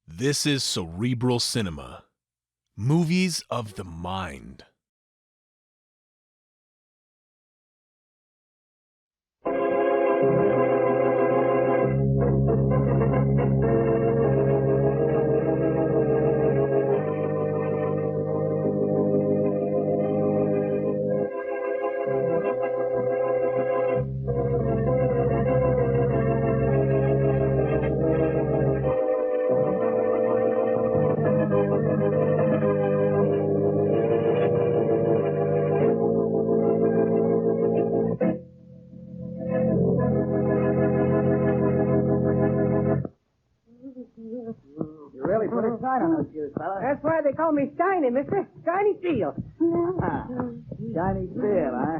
This is Cerebral Cinema. Movies of the mind. That's why they call me Shiny, mister. Shiny Steel. Shiny Steel, huh?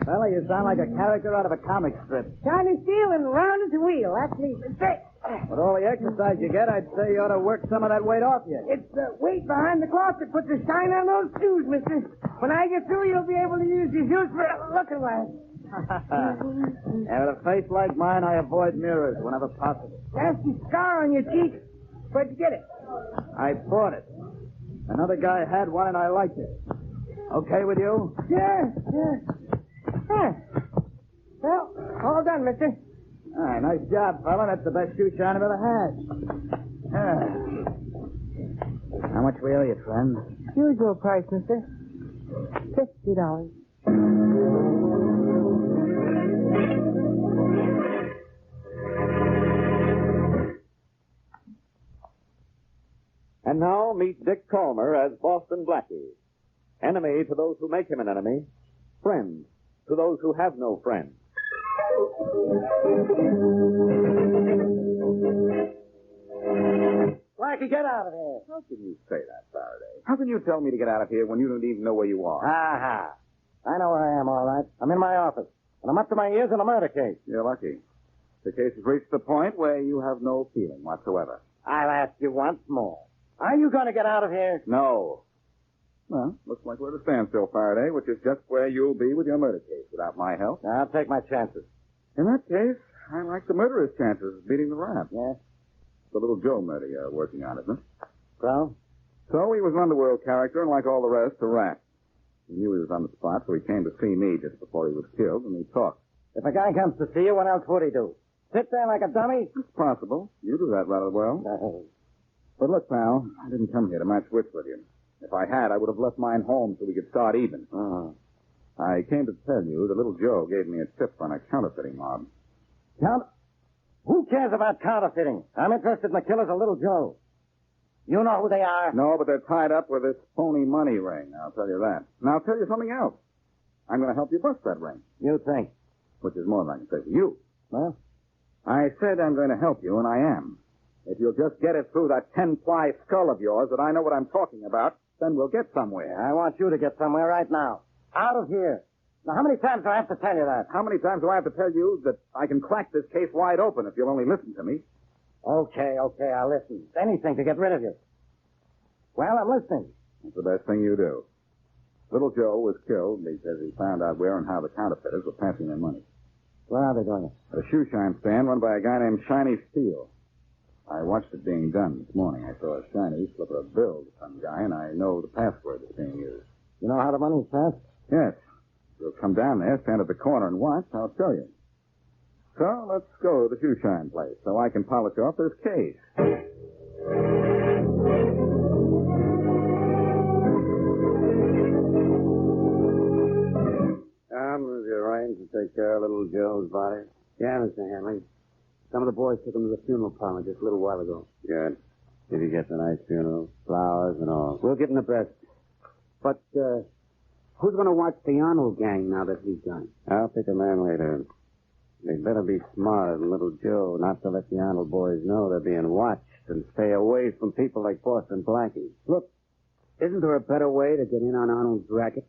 Fella, you sound like a character out of a comic strip. Shiny Steel and round as a wheel. That's me. With all the exercise you get, I'd say you ought to work some of that weight off you. It's the weight behind the cloth that puts the shine on those shoes, mister. When I get through, you'll be able to use your shoes for a looking glass. And with a face like mine, I avoid mirrors whenever possible. That's the scar on your cheek. Where'd you get it? I bought it. Another guy had one, and I liked it. Okay with you? Yeah. Well, all done, mister. All right, nice job, fella. That's the best shoeshine I've ever had. How much we owe you, friend? Usual price, mister. $50. And now meet Dick Calmer as Boston Blackie. Enemy to those who make him an enemy. Friend to those who have no friends. Blackie, get out of here. How can you say that, Faraday? How can you tell me to get out of here when you don't even know where you are? Aha. I know where I am, all right. I'm in my office. And I'm up to my ears in a murder case. You're lucky. The case has reached the point where you have no feeling whatsoever. I'll ask you once more. Are you going to get out of here? No. Well, looks like we're at a standstill, Faraday, which is just where you'll be with your murder case without my help. I'll take my chances. In that case, I like the murderer's chances of beating the rap. Yeah? The little Joe murder you're working on, isn't it? So? So he was an underworld character, and like all the rest, a rat. He knew he was on the spot, so he came to see me just before he was killed, and we talked. If a guy comes to see you, what else would he do? Sit there like a dummy? It's possible. You do that rather well. But look, pal, I didn't come here to match wits with you. If I had, I would have left mine home so we could start even. I came to tell you that little Joe gave me a tip on a counterfeiting mob. Who cares about counterfeiting? I'm interested in the killers of little Joe. You know who they are? No, but they're tied up with this phony money ring, I'll tell you that. And I'll tell you something else. I'm going to help you bust that ring. You think? Which is more than I can say for you. Well? I said I'm going to help you, and I am. If you'll just get it through that 10-ply skull of yours that I know what I'm talking about, then we'll get somewhere. I want you to get somewhere right now. Out of here. Now, how many times do I have to tell you that? How many times do I have to tell you that I can crack this case wide open if you'll only listen to me? Okay, I'll listen. Anything to get rid of you. Well, I'm listening. That's the best thing you do. Little Joe was killed because he found out where and how the counterfeiters were passing their money. Where are they doing it? At a shoeshine stand run by a guy named Shiny Steel. I watched it being done this morning. I saw Shiny slip a bill to some guy, and I know the password that's being used. You know how the money's passed? Yes. You'll come down there, stand at the corner, and watch. I'll show you. So let's go to the shoeshine place so I can polish off this case. Did you arrange to take care of little Joe's body? Yeah, Mr. Hanley. Some of the boys took him to the funeral parlor just a little while ago. Good. Did he get the nice funeral? Flowers and all? We'll give him the best. But, who's going to watch the Arnold gang now that he's gone? I'll pick a man later. They'd better be smarter than little Joe, not to let the Arnold boys know they're being watched and stay away from people like Boston Blackie. Look, isn't there a better way to get in on Arnold's racket?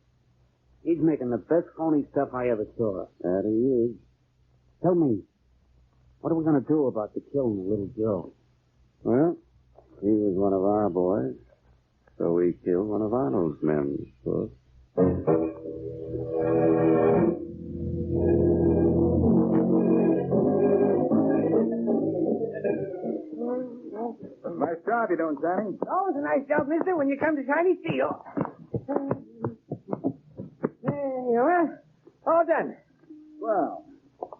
He's making the best phony stuff I ever saw. That he is. Tell me, what are we going to do about the killing of little Joe? Well, he was one of our boys, so we killed one of Arnold's men, I suppose. Nice job you're doing, Johnny. Always a nice job, mister, when you come to Shiny Steel. There you are. All done. Well,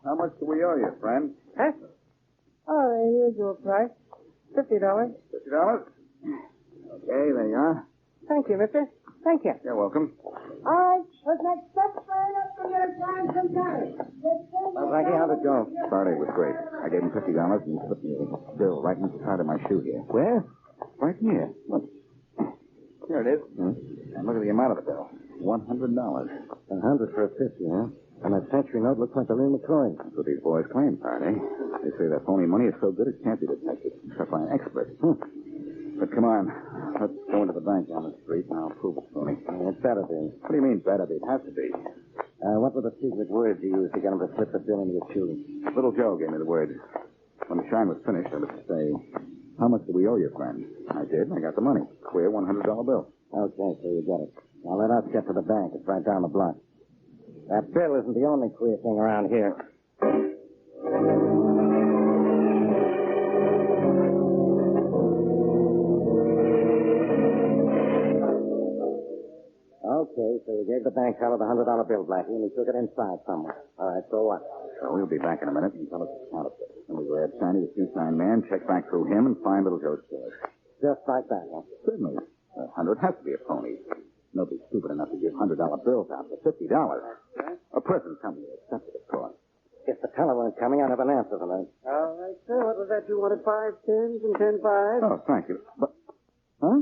how much do we owe you, friend? Huh? Oh, the usual price. $50. $50? Okay, there you are. Thank you, mister. Thank you. You're welcome. All right. What's next step? Up to your time sometime. Well, Blackie, how'd it go? Friday was great. I gave him $50 and he slipped me a bill right in the side of my shoe here. Where? Right here. Look. Here it is. And look at the amount of the bill. $100. 100 for a 50, huh? And that century note looks like a real coin. That's what these boys claim, Faraday. They say that phony money is so good it can't be detected, except by an expert. But come on. Let's go into the bank down the street and I'll prove it's phony. It better be. What do you mean, better be? It has to be. What were the secret words you used to get him to slip the bill into your shoe? Little Joe gave me the word. When the shine was finished, I was to say, how much do we owe you, friend? I did, and I got the money. Clear $100 bill. Okay, so you got it. Now let us get to the bank. It's right down the block. That bill isn't the only queer thing around here. Okay, so you gave the bank teller the $100 bill, Blackie, and he took it inside somewhere. All right, so what? So we'll be back in a minute and tell us the counterfeit. Then we grab Shiny, the Shoeshine man, check back through him, and find Little Joe's bill. Just like that, huh? Certainly. 100 has to be a phony. Nobody's stupid enough to give $100 bills out for $50. A present company accepted, of course. If the teller weren't coming, I'd have an answer for that. All right, sir. What was that you wanted? 5 10s and 10 5s? Oh, thank you. But, huh?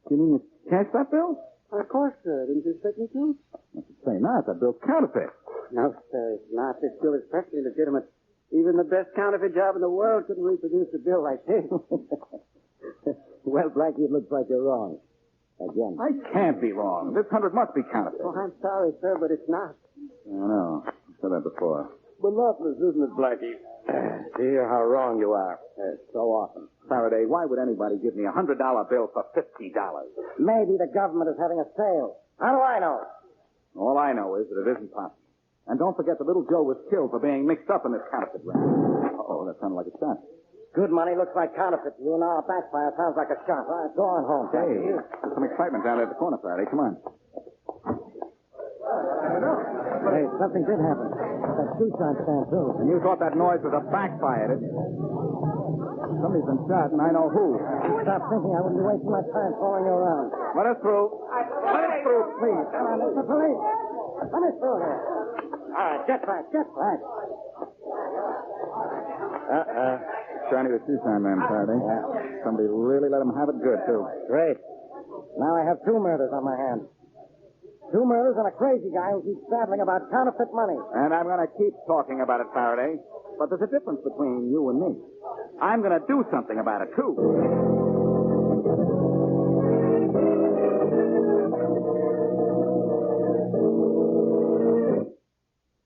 You mean you cashed that bill? Of course, sir. Didn't you expect me to? I should say not. That bill's counterfeit. No, sir, it's not. This bill is perfectly legitimate. Even the best counterfeit job in the world couldn't reproduce a bill like this. Well, Blackie, it looks like you're wrong. Again. I can't be wrong. This 100 must be counterfeit. Oh, I'm sorry, sir, but it's not. I know. I've said that before. Monotonous, isn't it, Blackie? Dear, how wrong you are. So often. Faraday, why would anybody give me a $100 bill for $50? Maybe the government is having a sale. How do I know? All I know is that it isn't possible. And don't forget that Little Joe was killed for being mixed up in this counterfeit ring. Uh-oh, that sounded like a shot. Good money looks like counterfeit to you, and our backfire sounds like a shot. All right, go on home. Hey, there's some excitement down there at the corner, Faraday. Come on. Hey, something did happen. That Shoeshine stand, too. And you thought that noise was a backfire, didn't you? Somebody's been shot, and I know who. Stop thinking. I wouldn't be wasting my time following you around. Let us through. Let us through, please. Come on, it's the police. Let me through here. All right, get back, get back. Shiny the Shoeshine man, Faraday. Yeah. Somebody really let him have it good, too. Great. Now I have 2 murders on my hands. 2 murders and a crazy guy who keeps babbling about counterfeit money. And I'm going to keep talking about it, Faraday. But there's a difference between you and me. I'm going to do something about it, too.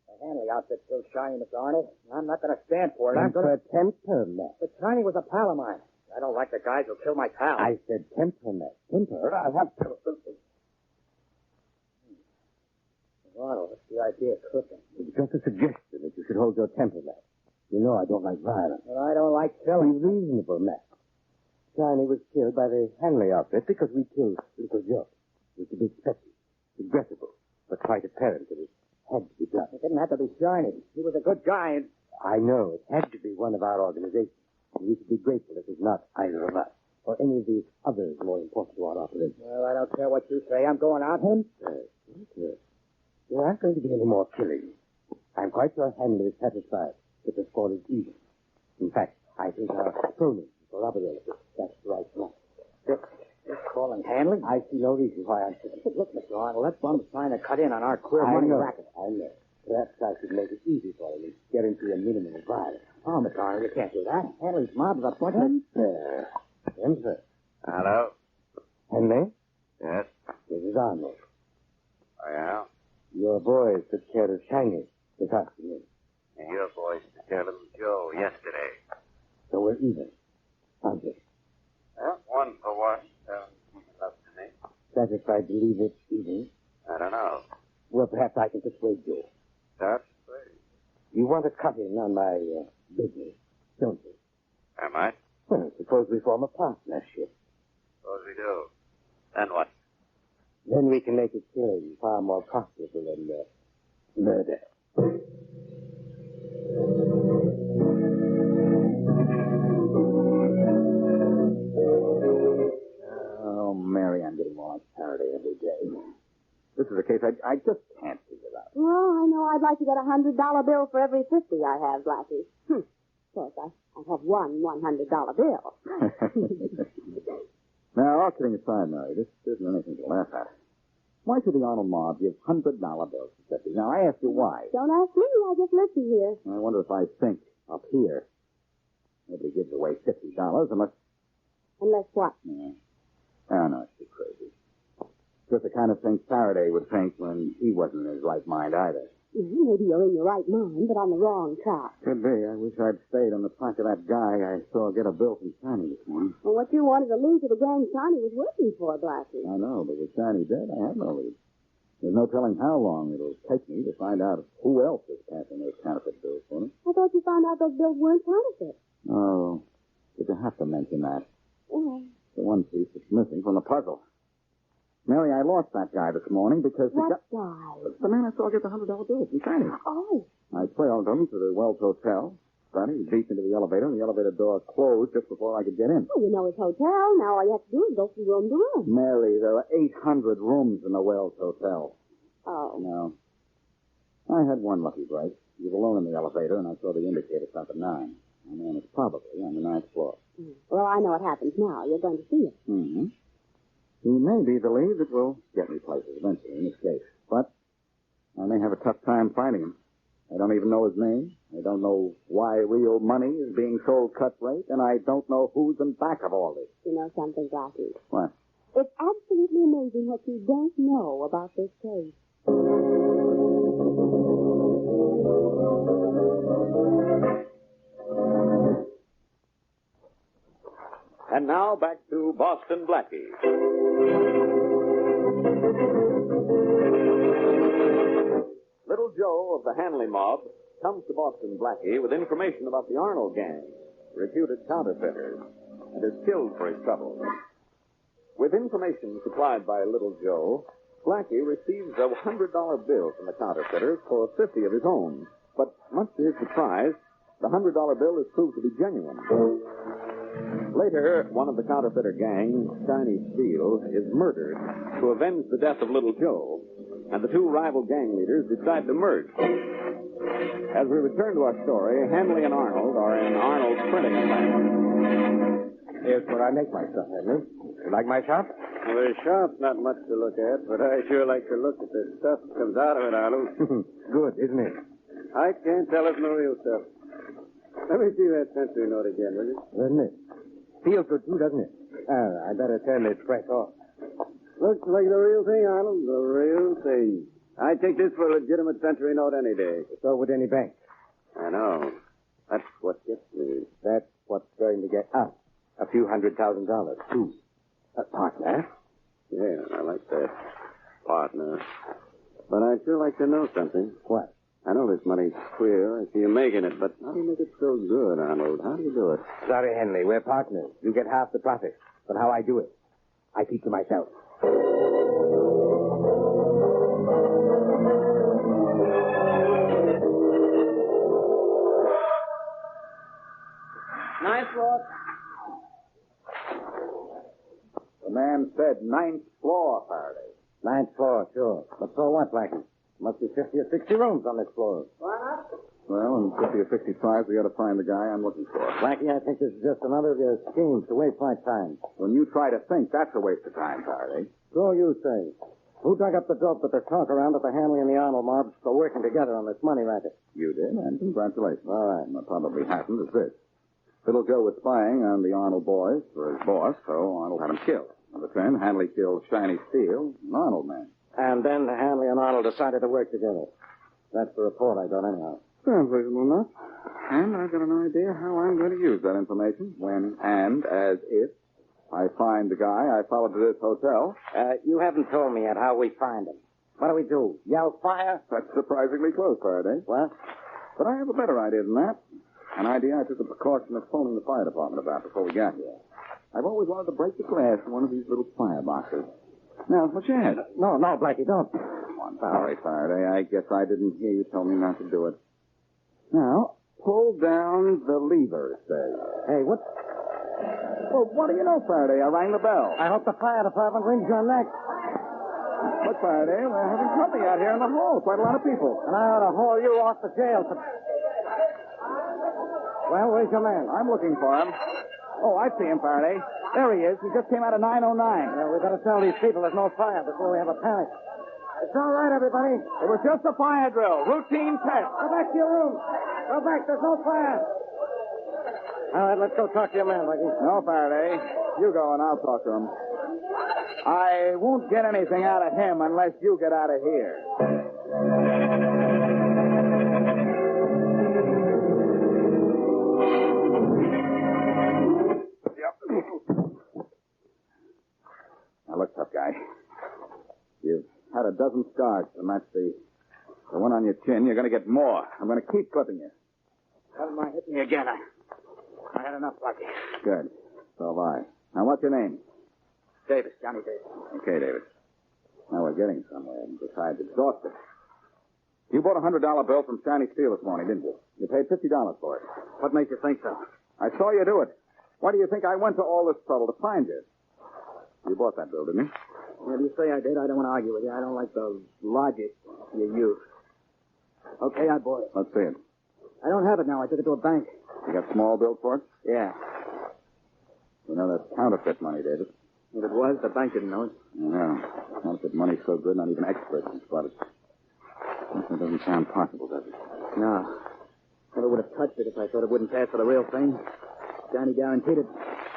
The Hanley outfit's still shiny, Mr. Arnold. I'm not going to stand for it. I'm going to temperament. But Shiny was a pal of mine. I don't like the guys who kill my pal. I said temperament. Temper? I'll have to... Arnold, what's the idea of cooking? It's just a suggestion that you should hold your temper, Mac. You know I don't like violence. Well, I don't like killing. Be reasonable, Mac. Shiny was killed by the Hanley outfit because we killed Little Joe. It was to be expected, regrettable, but quite apparent that it had to be done. It didn't have to be Shiny. He was a good guy. I know. It had to be one of our organizations. And we should be grateful it was not either of us or any of the others more important to our operation. Well, I don't care what you say. I'm going out. Yes. There aren't going to be any more killing. I'm quite sure Hanley is satisfied that the score is even. In fact, I think our opponents corroborate it. That's right now. Just calling Hanley? I see no reason why I should. Look, Mr. Arnold, that bum's trying to cut in on our queer money racket. I know. Perhaps I should make it easy for him and get into a minimum of violence. Oh, Mr. Arnold, you can't do that. Hanley's mob is appointed. Sir. Hello? Henley? Yes? This is Arnold. Oh, yeah? Your boys took care of Shiny this afternoon. And your boys took care of Little Joe yesterday. So we're even, aren't we? Well, 1 for 1. Up to me. Satisfied to leave it even? I don't know. Well, perhaps I can persuade you. That's right. You want to cut in on my business, don't you? Am I? Well, suppose we form a partnership. Suppose we do. Then what? Then we can make a killing far more profitable than murder. Oh, Mary, I'm getting more like Faraday every day. This is a case I just can't figure out. Well, I know I'd like to get $100 bill for every 50 I have, Blackie. Of course, I have one $100 bill. Now, all kidding aside, Mary, this isn't anything to laugh at. Why should the Arnold mob give $100 bills to 50? Now, I ask you why. Don't ask me. I just listen here. I wonder if I think up here. Nobody gives away $50 unless... Unless what? Yeah. Oh, no, it's too crazy. Just the kind of thing Faraday would think when he wasn't in his right mind either. Maybe you're in your right mind, but on the wrong track. Could be. I wish I'd stayed on the track of that guy I saw get a bill from Shiny this morning. Well, what you wanted to lose to the gang Shiny was working for, Blackie. I know, but with Shiny dead, I have no lead. There's no telling how long it'll take me to find out who else is passing those counterfeit bills for me. I thought you found out those bills weren't counterfeit. Oh, did you have to mention that? Yeah. The one piece that's missing from the puzzle. Mary, I lost that guy this morning because What guy? the man I saw get the $100 bill from Shiny. Oh. I trailed him to the Wells Hotel. He beat me to the elevator, and the elevator door closed just before I could get in. Well, you know his hotel. Now all you have to do is go from room to room. Mary, there are 800 rooms in the Wells Hotel. Oh. No. I had one lucky break. He was alone in the elevator, and I saw the indicator stop at 9. My man is probably on the 9th floor. Well, I know what happens now. You're going to see it. Mm-hmm. He may be the lead that will get me places eventually in this case. But I may have a tough time finding him. I don't even know his name. I don't know why real money is being sold cut rate, and I don't know who's in back of all this. You know something, Blackie? What? It's absolutely amazing what you don't know about this case. And now back to Boston Blackie. Little Joe of the Hanley mob comes to Boston Blackie with information about the Arnold gang, reputed counterfeiters, and is killed for his trouble. With information supplied by Little Joe, Blackie receives a $100 bill from the counterfeiters for 50 of his own. But much to his surprise, the $100 bill is proved to be genuine. Later, one of the counterfeiter gang, Shiny Steel, is murdered to avenge the death of Little Joe, and the two rival gang leaders decide to merge. As we return to our story, Hanley and Arnold are in Arnold's printing plant. Here's where I make my stuff, Henry. You like my shop? Well, the shop's not much to look at, but I sure like to look at the stuff that comes out of it, Arnold. Good, isn't it? I can't tell it's no real stuff. Let me see that century note again, will you? Doesn't it? Feels good, too, doesn't it? I better turn this press off. Looks like the real thing, Arnold. The real thing. I'd take this for a legitimate century note any day. So would any bank. I know. That's what gets me. That's what's going to get us a few $100,000, too. Partner? Yeah, I like that. Partner. But I'd sure like to know something. What? I know this money's queer. I see you making it, but how do you make it so good, Arnold? How do you do it? Sorry, Henley. We're partners. You get half the profit. But how I do it, I keep to myself. Ninth floor. The man said 9th floor, Faraday. 9th floor, sure. But so what, Blackie? Must be 50 or 60 rooms on this floor. Well, in 50 or 65, we ought to find the guy I'm looking for. Blackie, I think this is just another of your schemes to waste my time. When you try to think, that's a waste of time, Faraday. So you say. Who dug up the dope that there's talk around that the Hanley and the Arnold mobs are working together on this money racket? You did, and congratulations. All right. And what probably happened is this. Little Joe was spying on the Arnold boys for his boss, so Arnold had him killed. In return, Hanley killed Shiny Steel, an Arnold man. And then Hanley and Arnold decided to work together. That's the report I got anyhow. Sounds reasonable enough. And I've got an idea how I'm going to use that information when and as if I find the guy I followed to this hotel. You haven't told me yet how we find him. What do we do? Yell fire? That's surprisingly close, Faraday. What? But I have a better idea than that. An idea I took the precaution of phoning the fire department about before we got here. I've always wanted to break the glass in one of these little fireboxes. Now, what's your hand? No, Blackie, don't. Come on, sorry, Faraday. I guess I didn't hear you tell me not to do it. Now, pull down the lever, it says. Hey, what? Well, what do you know, Faraday? I rang the bell. I hope the fire department rings your neck. Look, Faraday, we're having company out here in the hall. Quite a lot of people. And I ought to haul you off to jail for... Well, where's your man? I'm looking for him. Oh, I see him, Faraday. There he is. He just came out of 909. Well, we better tell these people there's no fire before we have a panic. It's all right, everybody. It was just a fire drill. Routine test. Go back to your room. Go back. There's no fire. All right, let's go talk to your man, Blackie. No, Faraday. You go and I'll talk to him. I won't get anything out of him unless you get out of here. Now, look, tough guy. You've had a dozen scars to match the one on your chin. You're going to get more. I'm going to keep clipping you. Don't mind hitting me again. I had enough, Blackie. Good. So have I. Now, what's your name? Davis, Johnny Davis. Okay, David. Now we're getting somewhere, besides exhausted. You bought a $100 bill from Shiny Steel this morning, didn't you? You paid $50 for it. What makes you think so? I saw you do it. Why do you think I went to all this trouble to find you? You bought that bill, didn't you? Well, you say I did. I don't want to argue with you. I don't like the logic you use. Okay, I bought it. Let's see it. I don't have it now. I took it to a bank. You got small bills for it? Yeah. You know that's counterfeit money, David. If it was, the bank didn't know it. Yeah. Counterfeit money's so good, not even experts can spot it. That doesn't sound possible, does it? No. Never would have touched it if I thought it wouldn't pass for the real thing. Johnny guaranteed it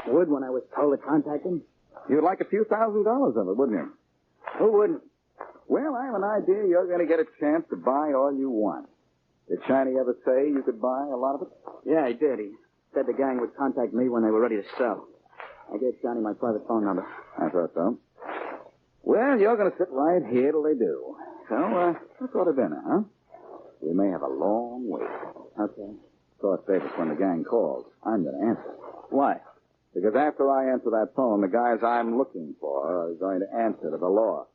would when I was told to contact him. You'd like a few $1,000s of it, wouldn't you? Who wouldn't? Well, I have an idea you're going to get a chance to buy all you want. Did Shiny ever say you could buy a lot of it? Yeah, he did. He said the gang would contact me when they were ready to sell. I gave Johnny my private phone number. I thought so. Well, you're going to sit right here till they do. So, let's go to dinner, huh? We may have a long wait. Okay. Of course, Davis, when the gang calls, I'm going to answer. Why? Because after I answer that phone, the guys I'm looking for are going to answer to the law.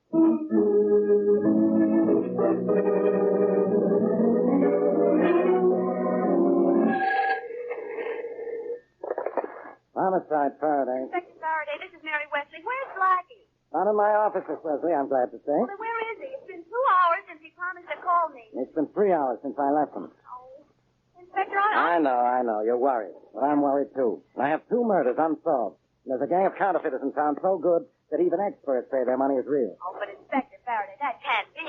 Homicide, Faraday. Inspector Faraday, this is Mary Wesley. Where's Blackie? Not in my office, Miss Wesley, I'm glad to say. Well, then where is he? It's been 2 hours since he promised to call me. It's been 3 hours since I left him. Oh. Inspector, I... I know. You're worried. But I'm worried, too. And I have 2 murders unsolved. And there's a gang of counterfeiters in town so good that even experts say their money is real. Oh, but Inspector Faraday, that can't be.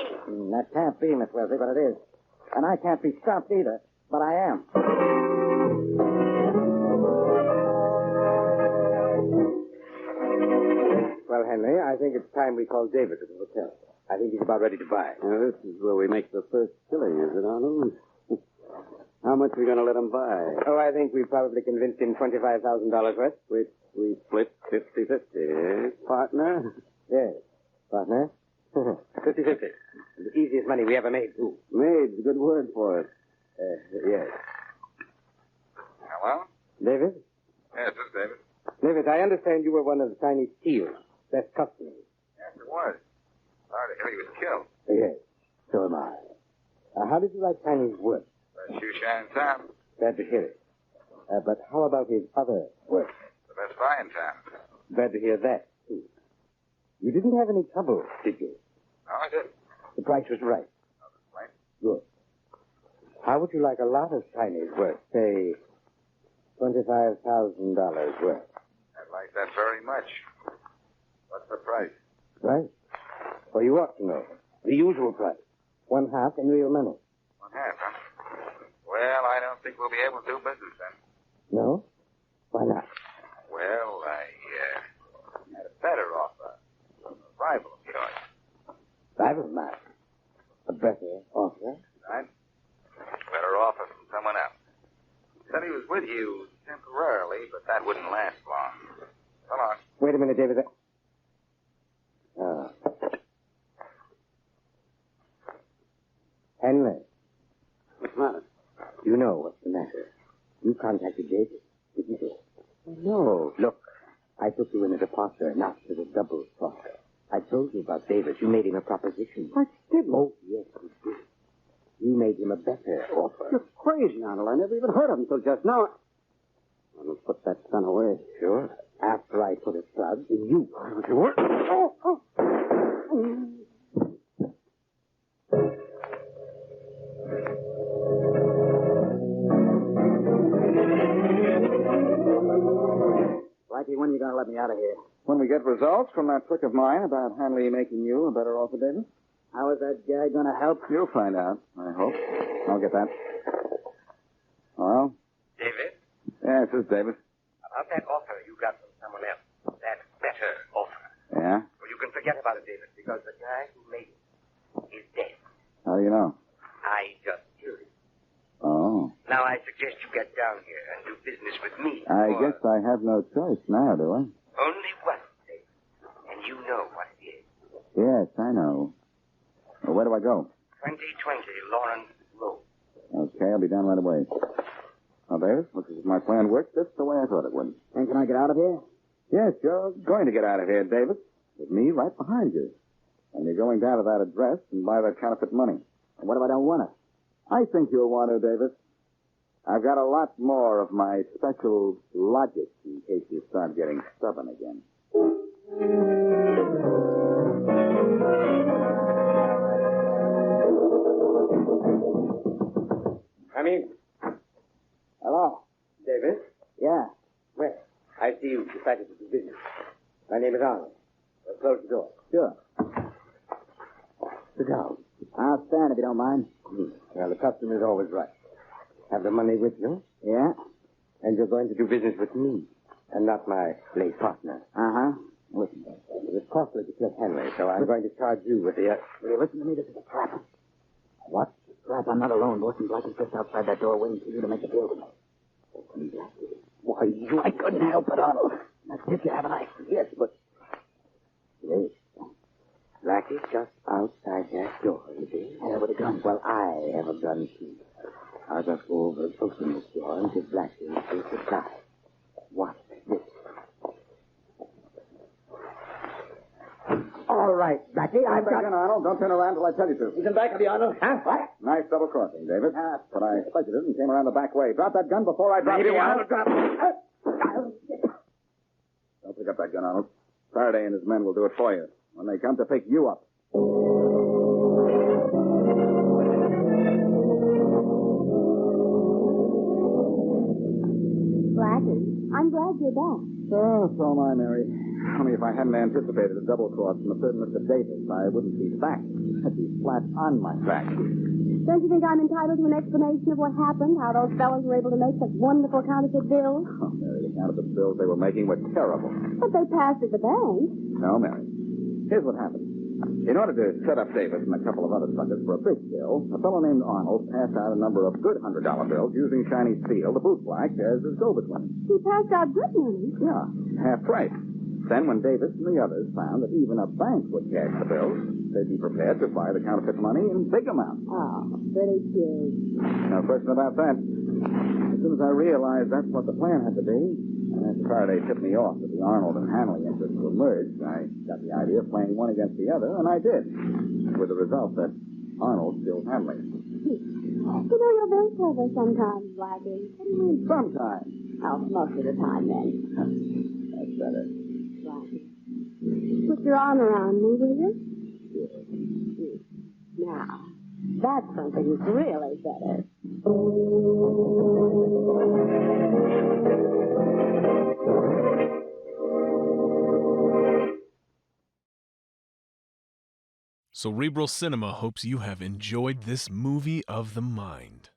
That can't be, Miss Wesley, but it is. And I can't be stopped either, but I am. Well, Henry, I think it's time we call David to the hotel. I think he's about ready to buy. Now, this is where we make the first killing, is it, Arnold? How much are we going to let him buy? Oh, I think we probably convinced him $25,000 worth. Which we split 50-50, eh, partner? Yes, partner. 50-50. The easiest money we ever made, too. Made's a good word for it. Yes. Hello? David? Yes, this is David. David, I understand you were one of the Chinese Steel's best customers. Yes, it was. Sorry to hear he was killed. Yes, so am I. How did you like Chinese work? Best shoeshine in town. Glad to hear it. But how about his other work? The best buy in town. Glad to hear that, too. You didn't have any trouble, did you? No, I didn't. The price was right. No complaint. Good. How would you like a lot of Chinese work? Say, $25,000 worth. I'd like that very much. What's the price? Right? Well, you ought to know. The usual price. 1/2 in real money. 1/2, huh? Well, I don't think we'll be able to do business then. No? Why not? Well, I had a better offer from a rival of yours. Rival of mine. A better offer? Right? Better offer from someone else. Said he was with you temporarily, but that wouldn't last long. So long. Wait a minute, David. Henry. What's the matter? You know what's the matter. You contacted David, didn't you? No. Look, I took you in as a partner, not as a double crosser. I told you about Davis. You made him a proposition. I didn't. Oh, yes, you did. You made him a better offer. You're crazy, Arnold. I never even heard of him until just now. I'll put that son away. Sure. After I put a plug in you. Blackie, when are you going to let me out of here? When we get results from that trick of mine about Hanley making you a better offer, David? How is that guy going to help? You'll find out, I hope. I'll get that. Well? David? Yes, this is David. About that offer you got from someone else. That better offer. Yeah? Well, you can forget about it, David, because the guy who made it is dead. How do you know? I just killed him. Oh. Now I suggest you get down here and do business with me. I guess I have no choice now, do I? Only one, David. And you know what it is. Yes, I know. Well, where do I go? 2020 Lawrence Road. Okay, I'll be down right away. Now, Davis, looks as if my plan worked just the way I thought it would. And can I get out of here? Yes, you're going to get out of here, Davis. With me right behind you. And you're going down to that address and buy that counterfeit money. And what if I don't want it? I think you'll want to, Davis. I've got a lot more of my special logic in case you start getting stubborn again. Come in. Hello? David? Yeah. Well, I see you decided to do business. My name is Arnold. Close the door. Sure. Sit down. I'll stand if you don't mind. Well, the customer is always right. Have the money with you, Yeah? and you're going to do business with me, and not my late partner. Uh-huh. Listen, it was costly to kill Henry, so I'm going to charge you with the... Will you listen to me? This is a trap. What? Trap. I'm not alone. Boston Blackie's just outside that door waiting for you to make a deal with me. Why, you... I couldn't help it, Arnold. That's it, you haven't I? Yes, but... Wait. Blackie's just outside that door, you see? Yeah, with a gun. Well, I have a gun, too. I'll just go over and open this door and give Blackie his supply. Watch this. All right, Blackie, I've got... Back in, Arnold. Don't turn around till I tell you to. He's in back of the Arnold. Huh? What? Nice double crossing, David. But I expected it and came around the back way. Drop that gun before I drop Maybe you, Arnold Arnold. dropped... Don't pick up that gun, Arnold. Faraday and his men will do it for you when they come to pick you up. Blackie, I'm glad you're back. Oh, so am I, Mary. Only if I hadn't anticipated a double cross from a certain Mr. Davis, I wouldn't be back. I'd be flat on my back. Don't you think I'm entitled to an explanation of what happened, how those fellows were able to make such wonderful counterfeit bills? Oh, Mary, the counterfeit bills they were making were terrible. But they passed at the bank. No, Mary. Here's what happened. In order to set up Davis and a couple of other suckers for a big bill, a fellow named Arnold passed out a number of good $100 bills using shiny steel, the boot black, as his go-between. He passed out good money. Yeah, half price. Then when Davis and the others found that even a bank would cash the bills, they'd be prepared to buy the counterfeit money in big amounts. Oh, pretty cute. No question about that. As soon as I realized that's what the plan had to be, and as Faraday tipped me off that the Arnold and Hanley interests were merged, I got the idea of playing one against the other, and I did. With the result that Arnold killed Hanley. You know, you're very clever sometimes, Blackie. What do you mean sometimes? Oh, most of the time, then. That's better. Blackie, put your arm around me, will you? Sure. Now, that's something that's really better. Cerebral Cinema hopes you have enjoyed this movie of the mind.